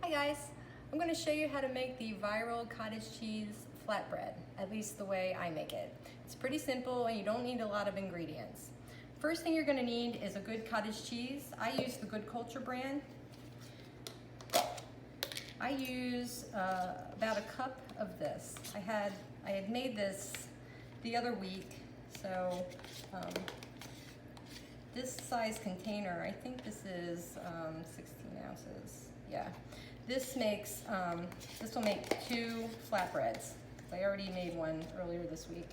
Hi guys, I'm going to show you how to make the viral cottage cheese flatbread, at least the way I make it. It's pretty simple and you don't need a lot of ingredients. First thing you're going to need is a good cottage cheese. I use the Good Culture brand. I use about a cup of this. I had made this the other week, so this size container, I think this is 16 ounces. Yeah, this will make 2 flatbreads. I already made one earlier this week.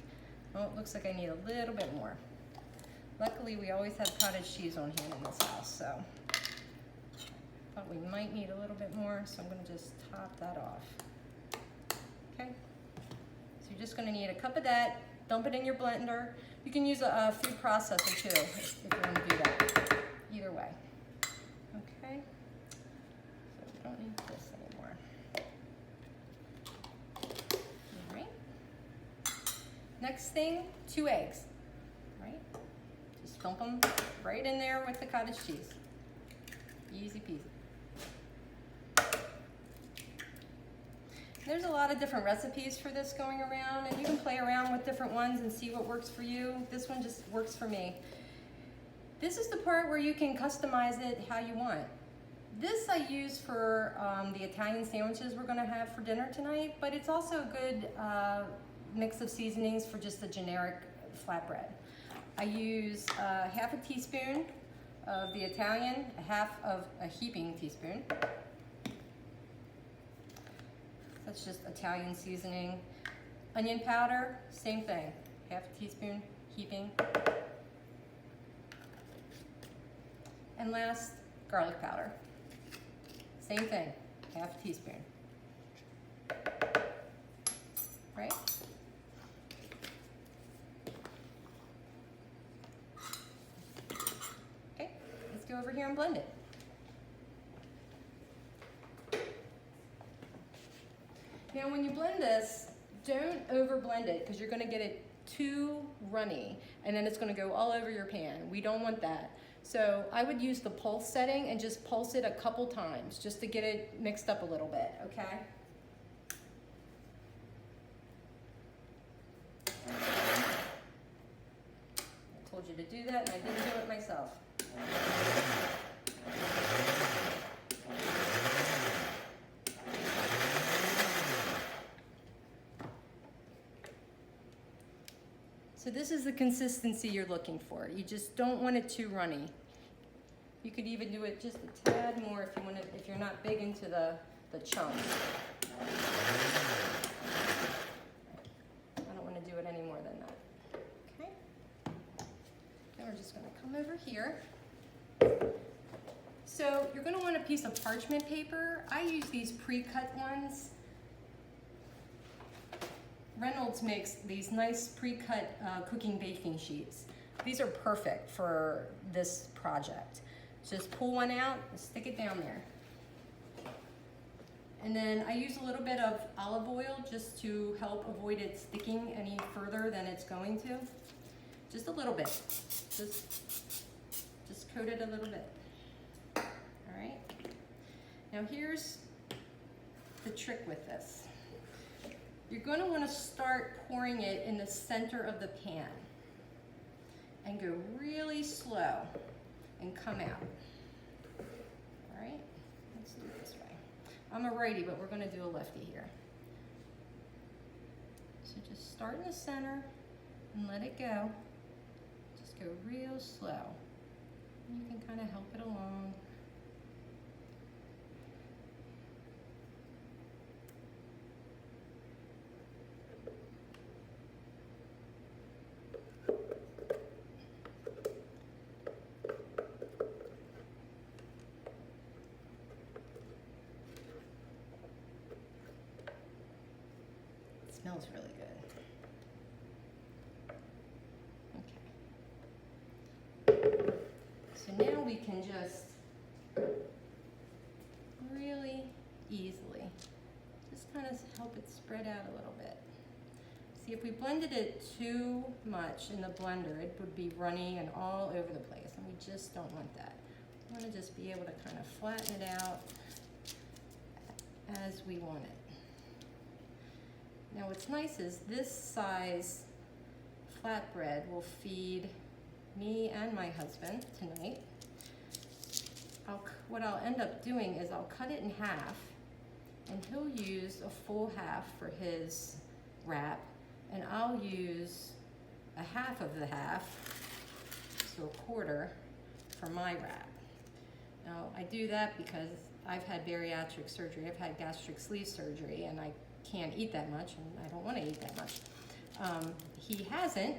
Oh, it looks like I need a little bit more. Luckily, we always have cottage cheese on hand in this house, so thought we might need a little bit more, so I'm going to just top that off. Okay, so you're just going to need a cup of that. Dump it in your blender. You can use a food processor too if you want to do that. Either way. Okay, so we don't need this anymore. All right. Next thing, 2 eggs. Right? Just dump them right in there with the cottage cheese. Easy peasy. There's a lot of different recipes for this going around, and you can play around with different ones and see what works for you. This one just works for me. This is the part where you can customize it how you want. This I use for the Italian sandwiches we're gonna have for dinner tonight, but it's also a good mix of seasonings for just a generic flatbread. I use half a teaspoon of the Italian, half of a heaping teaspoon. That's just Italian seasoning. Onion powder, same thing. Half a teaspoon, heaping. And last, garlic powder. Same thing, half a teaspoon. Right? Okay, let's go over here and blend it. Now when you blend this, don't over blend it because you're going to get it too runny and then it's going to go all over your pan. We don't want that. So I would use the pulse setting and just pulse it a couple times just to get it mixed up a little bit, okay? I told you to do that and I didn't do it myself. So this is the consistency you're looking for. You just don't want it too runny. You could even do it just a tad more if you want to, if you're not big into the chunks. I don't want to do it any more than that. Okay. Then we're just going to come over here. So you're going to want a piece of parchment paper. I use these pre-cut ones. Reynolds makes these nice pre-cut cooking baking sheets. These are perfect for this project. Just pull one out and stick it down there. And then I use a little bit of olive oil just to help avoid it sticking any further than it's going to. Just a little bit. Just coat it a little bit. All right. Now here's the trick with this. You're going to want to start pouring it in the center of the pan and go really slow and come out. All right, let's do it this way. I'm a righty, but we're going to do a lefty here. So just start in the center and let it go. Just go real slow. You can kind of help it along. Smells really good. Okay. So now we can just really easily just kind of help it spread out a little bit. See, if we blended it too much in the blender, it would be runny and all over the place, and we just don't want that. We want to just be able to kind of flatten it out as we want it. Now what's nice is this size flatbread will feed me and my husband tonight. What I'll end up doing is I'll cut it in half, and he'll use a full half for his wrap, and I'll use a half of the half, so a quarter, for my wrap. Now I do that because I've had bariatric surgery, I've had gastric sleeve surgery, and I can't eat that much, and I don't want to eat that much. He hasn't,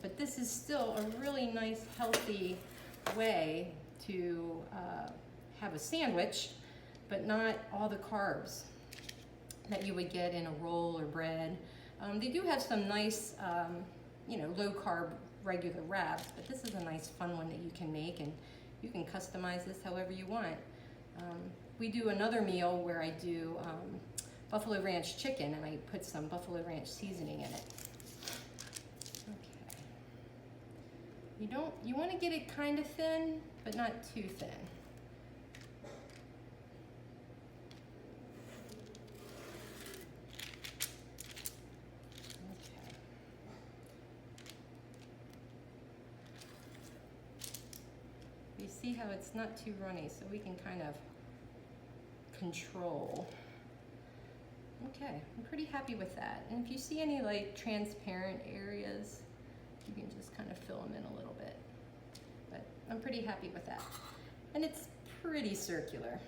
but this is still a really nice, healthy way to have a sandwich, but not all the carbs that you would get in a roll or bread. They do have some nice, low carb regular wraps, but this is a nice fun one that you can make, and you can customize this however you want. We do another meal where I do buffalo ranch chicken, and I put some buffalo ranch seasoning in it. Okay. You want to get it kind of thin, but not too thin. You see how it's not too runny, so we can kind of control. Okay, I'm pretty happy with that. And if you see any like transparent areas, you can just kind of fill them in a little bit. But I'm pretty happy with that. And it's pretty circular.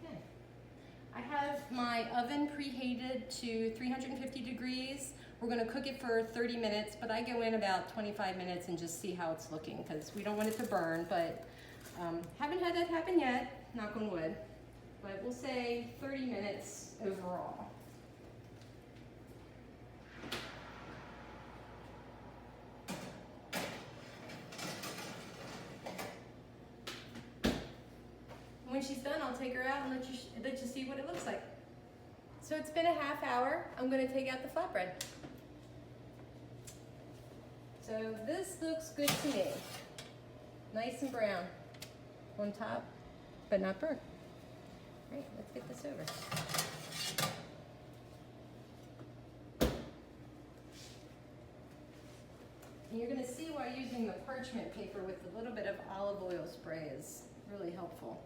Okay. I have my oven preheated to 350 degrees. We're gonna cook it for 30 minutes, but I go in about 25 minutes and just see how it's looking, because we don't want it to burn, but haven't had that happen yet, knock on wood. But we'll say 30 minutes overall. When she's done, I'll take her out and let you see what it looks like. So it's been a half hour. I'm gonna take out the flatbread. So this looks good to me. Nice and brown on top, but not burnt. Great, let's get this over. And you're gonna see why using the parchment paper with a little bit of olive oil spray is really helpful.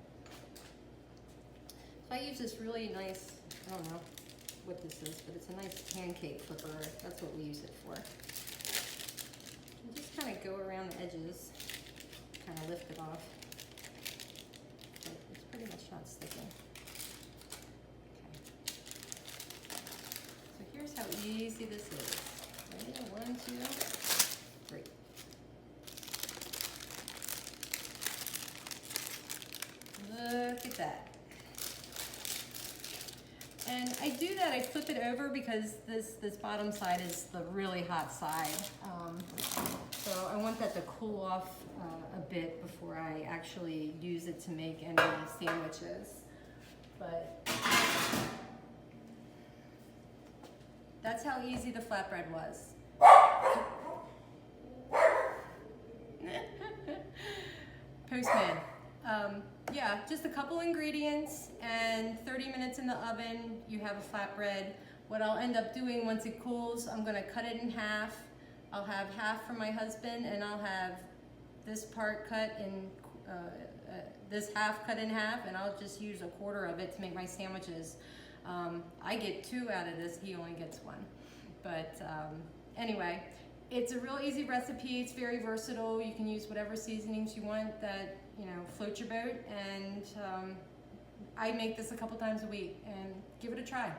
So I use this really nice, I don't know what this is, but it's a nice pancake flipper. That's what we use it for. And just kind of go around the edges, kind of lift it off. But it's pretty much not sticking. Okay. So here's how easy this is. Ready? 1, 2, 3. Look at that. And I do that, I flip it over because this bottom side is the really hot side. So I want that to cool off a bit before I actually use it to make any sandwiches. But that's how easy the flatbread was. Postman. Yeah, just a couple ingredients and 30 minutes in the oven, you have a flatbread. What I'll end up doing once it cools, I'm gonna cut it in half. I'll have half for my husband, and I'll have this part cut in, this half cut in half, and I'll just use a quarter of it to make my sandwiches. I get 2 out of this, he only gets 1. But anyway, it's a real easy recipe, it's very versatile. You can use whatever seasonings you want that, float your boat, and I make this a couple times a week, and give it a try.